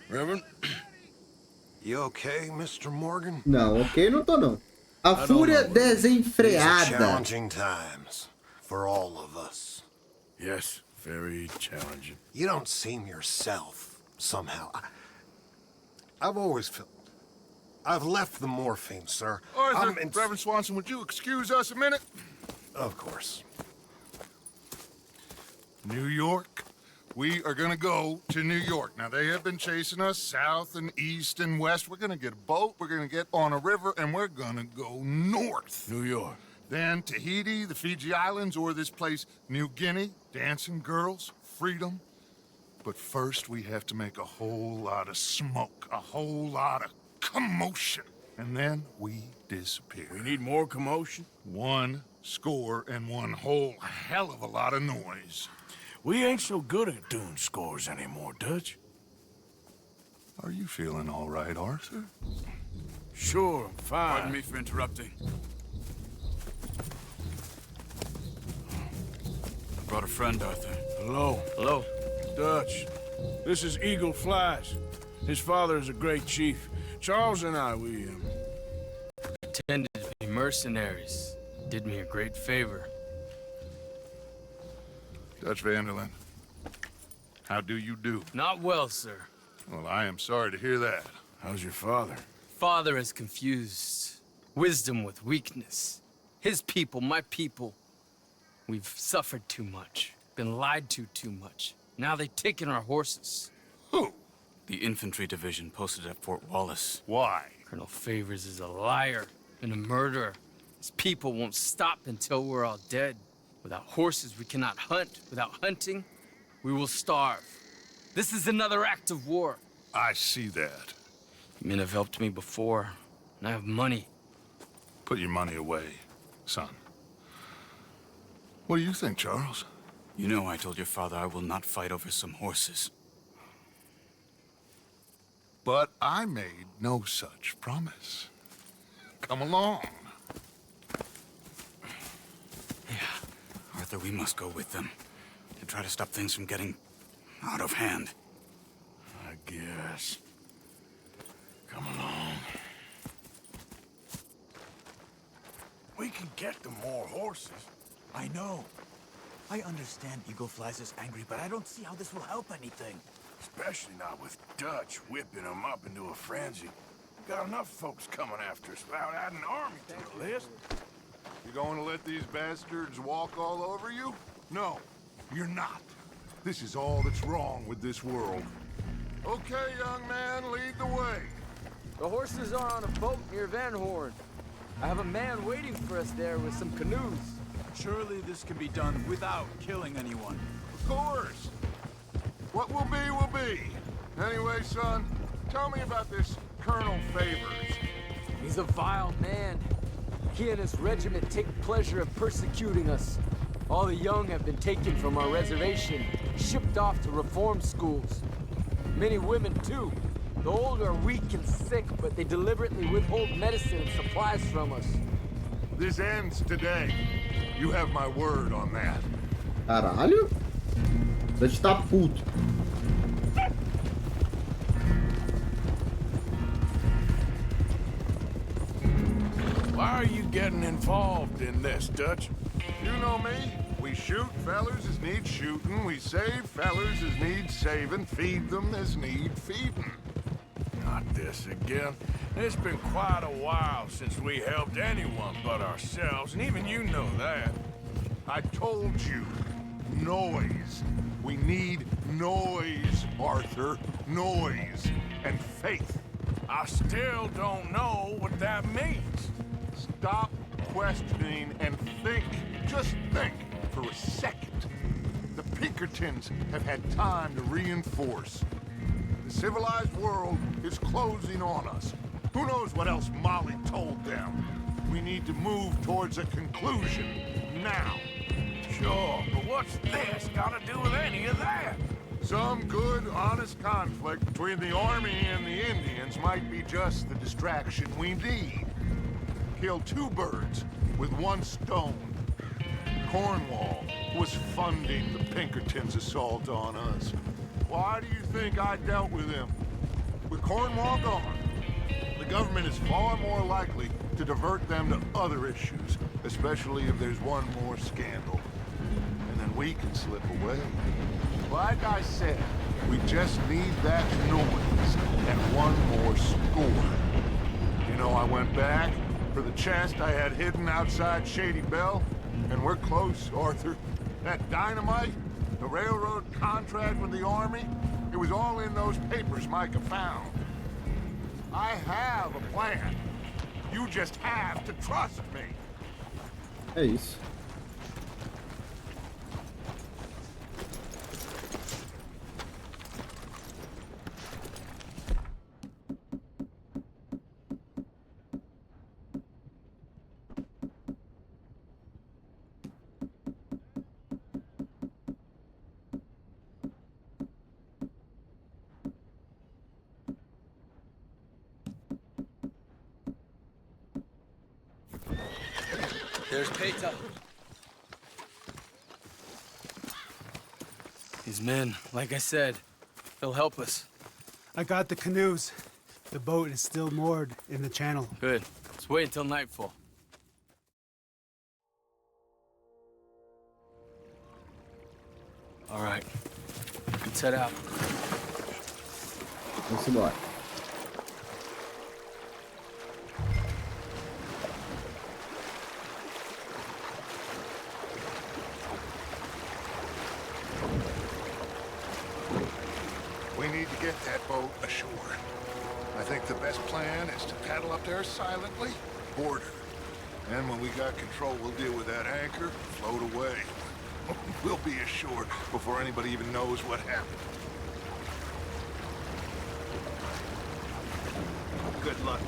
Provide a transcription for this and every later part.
Reverend? You okay, Mr. Morgan? Não, ok, não tô não. A I don't Fúria know. These are Desenfreada. challenging times for all of us. Yes, very challenging. You don't seem yourself, somehow. I've always felt... I've left the morphine, sir. Arthur, Reverend Swanson, would you excuse us a minute? Of course. New York. We are gonna go to New York. Now, they have been chasing us south and east and west. We're gonna get a boat, we're gonna get on a river, and we're gonna go north. New York. Then Tahiti, the Fiji Islands, or this place, New Guinea, dancing girls, freedom. But first, we have to make a whole lot of smoke, a whole lot of commotion. And then we disappear. We need more commotion. 1 score and 1 whole hell of a lot of noise. We ain't so good at doing scores anymore, Dutch. Are you feeling all right, Arthur? Sure, I'm fine. Pardon me for interrupting. I brought a friend, Arthur. Hello. Hello. Dutch. This is Eagle Flies. His father is a great chief. Charles and I, we Pretended to be mercenaries. Did me a great favor. Dutch Vanderland. How do you do? Not well, sir. Well, I am sorry to hear that. How's your father? Father has confused wisdom with weakness. His people, my people. We've suffered too much. Been lied to too much. Now they've taken our horses. Who? The infantry division posted at Fort Wallace. Why? Colonel Favors is a liar and a murderer. His people won't stop until we're all dead. Without horses, we cannot hunt. Without hunting, we will starve. This is another act of war. I see that. Men have helped me before, and I have money. Put your money away, son. What do you think, Charles? You know I told your father I will not fight over some horses. But I made no such promise. Come along. Arthur, we must go with them to try to stop things from getting out of hand. I guess. Come along. We can get them more horses. I know. I understand Eagle Flies is angry, but I don't see how this will help anything. Especially not with Dutch whipping them up into a frenzy. Got enough folks coming after us without adding an army to the list. You going to let these bastards walk all over you? No, you're not. This is all that's wrong with this world. Okay, young man, lead the way. The horses are on a boat near Van Horn. I have a man waiting for us there with some canoes. Surely this can be done without killing anyone. Of course. What will be, will be. Anyway, son, tell me about this Colonel Favors. He's a vile man. He and his regiment take pleasure of persecuting us. All the young have been taken from our reservation, shipped off to reform schools. Many women, too. The old are weak and sick, but they deliberately withhold medicine and supplies from us. This ends today. You have my word on that. Caralho. Dutch tá puto. Why are you getting involved in this, Dutch? You know me. We shoot fellers as need shooting. We save fellers as need saving. Feed them as need feeding. Not this again. It's been quite a while since we helped anyone but ourselves, and even you know that. I told you. Noise. We need noise, Arthur. Noise. And faith. I still don't know what that means. Stop questioning and think. Just think for a second. The Pinkertons have had time to reinforce. The civilized world is closing on us. Who knows what else Molly told them? We need to move towards a conclusion now. Sure, but what's this got to do with any of that? Some good, honest conflict between the army and the Indians might be just the distraction we need. Kill 2 birds with 1 stone. Cornwall was funding the Pinkertons' assault on us. Why do you think I dealt with him? With Cornwall gone, the government is far more likely to divert them to other issues, especially if there's one more scandal. And then we can slip away. Like I said, we just need that noise and one more score. You know, I went back for the chest I had hidden outside Shady Belle, and we're close, Arthur. That dynamite, the railroad contract with the Army, it was all in those papers Micah found. I have a plan. You just have to trust me. É isso. There's Peta. These men, like I said, they'll help us. I got the canoes. The boat is still moored in the channel. Good. Let's wait until nightfall. All right. Let's head out. Vamos embora. We need to get that boat ashore. I think the best plan is to paddle up there silently, board her. And when we got control, we'll deal with that anchor, float away. We'll be ashore before anybody even knows what happened. Good luck.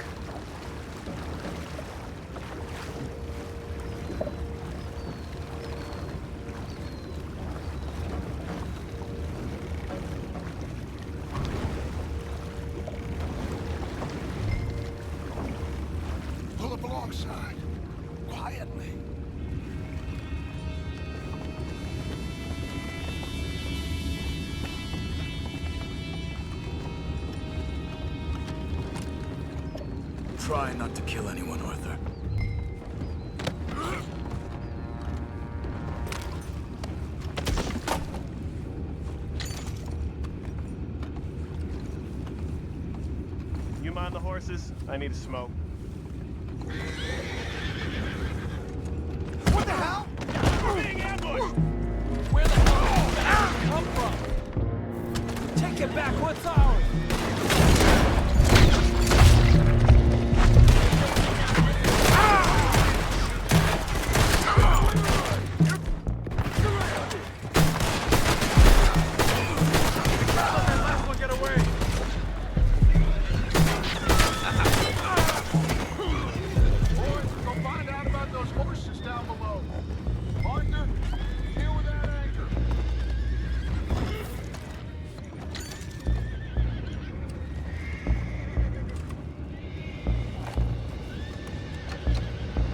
Pull up alongside, quietly. Try not to kill anyone, Arthur. You mind the horses? I need to smoke. What the hell? We're being ambushed! Where the hell did that come from? Take it back, what's ours?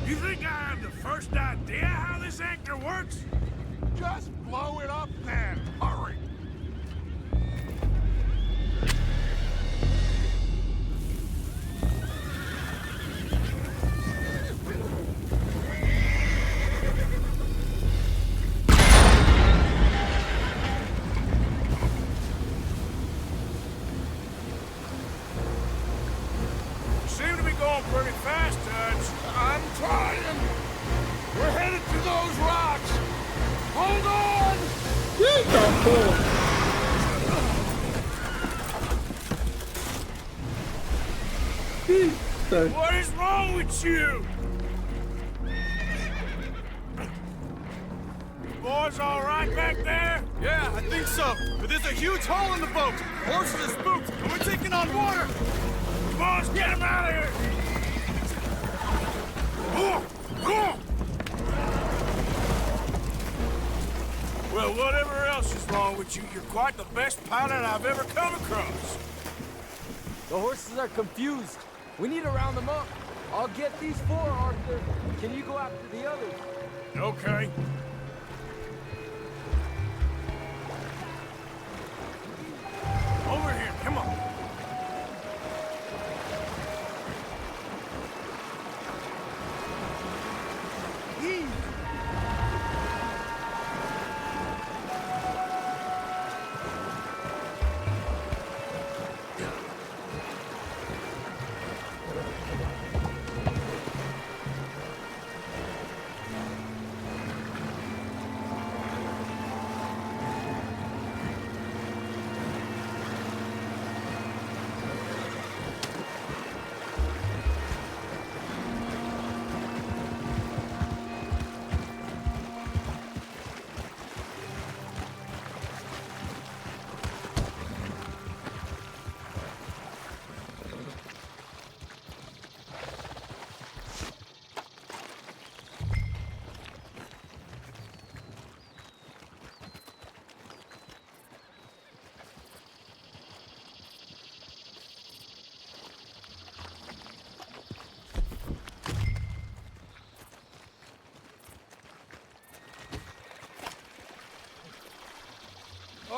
You think I have the first idea how this anchor works? Just blow it up then. Hurry. You seem to be going pretty fast, Touch. I'm trying. We're headed to those rocks. Hold on. Eita, porra! Eita! What is wrong with you? Boys all right back there? Yeah, I think so. But there's a huge hole in the boat. Horses are spooked, and we're taking on water. Come on, let's get him out of here! Well, whatever else is wrong with you, you're quite the best pilot I've ever come across. The horses are confused. We need to round them up. I'll get these four, Arthur. Can you go after the others? Okay.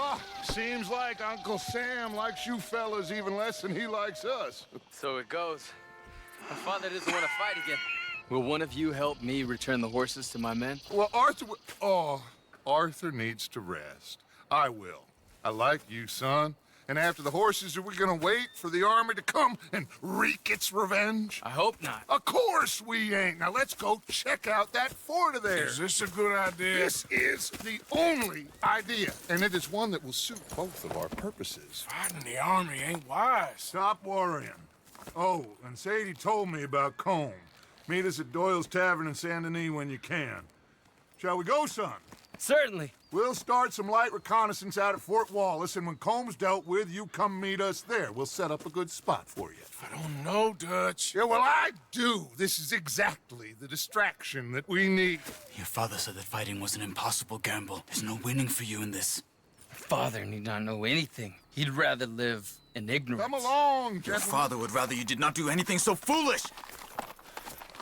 Ah, seems like Uncle Sam likes you fellas even less than he likes us. So it goes. My father doesn't want to fight again. Will one of you help me return the horses to my men? Well, Arthur needs to rest. I will. I like you, son. And after the horses, are we gonna wait for the army to come and wreak its revenge? I hope not. Of course we ain't. Now let's go check out that fort of theirs. Is this a good idea? This is the only idea, and it is one that will suit both of our purposes. Fighting the army ain't wise. Stop worrying. Oh, and Sadie told me about Combe. Meet us at Doyle's Tavern in Saint Denis when you can. Shall we go, son? Certainly. We'll start some light reconnaissance out at Fort Wallace, and when Comb's dealt with, you come meet us there. We'll set up a good spot for you. I don't know, Dutch. Yeah, well, I do. This is exactly the distraction that we need. Your father said that fighting was an impossible gamble. There's no winning for you in this. Father need not know anything. He'd rather live in ignorance. Come along, Your gentlemen. father would rather you did not do anything so foolish.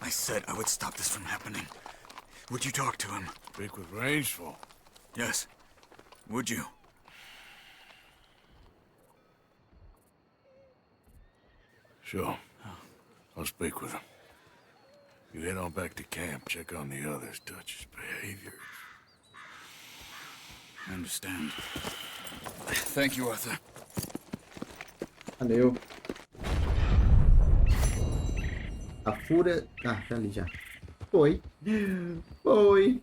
I said I would stop this from happening. Would you talk to him? Speak with Rangeful. Yes. Would you? Sure. I'll speak with him. You head on back to camp, check on the others, Dutch's behavior. I understand. Thank you, Arthur. Valeu. A Fúria... Ah, tá ali já. Foi. Foi.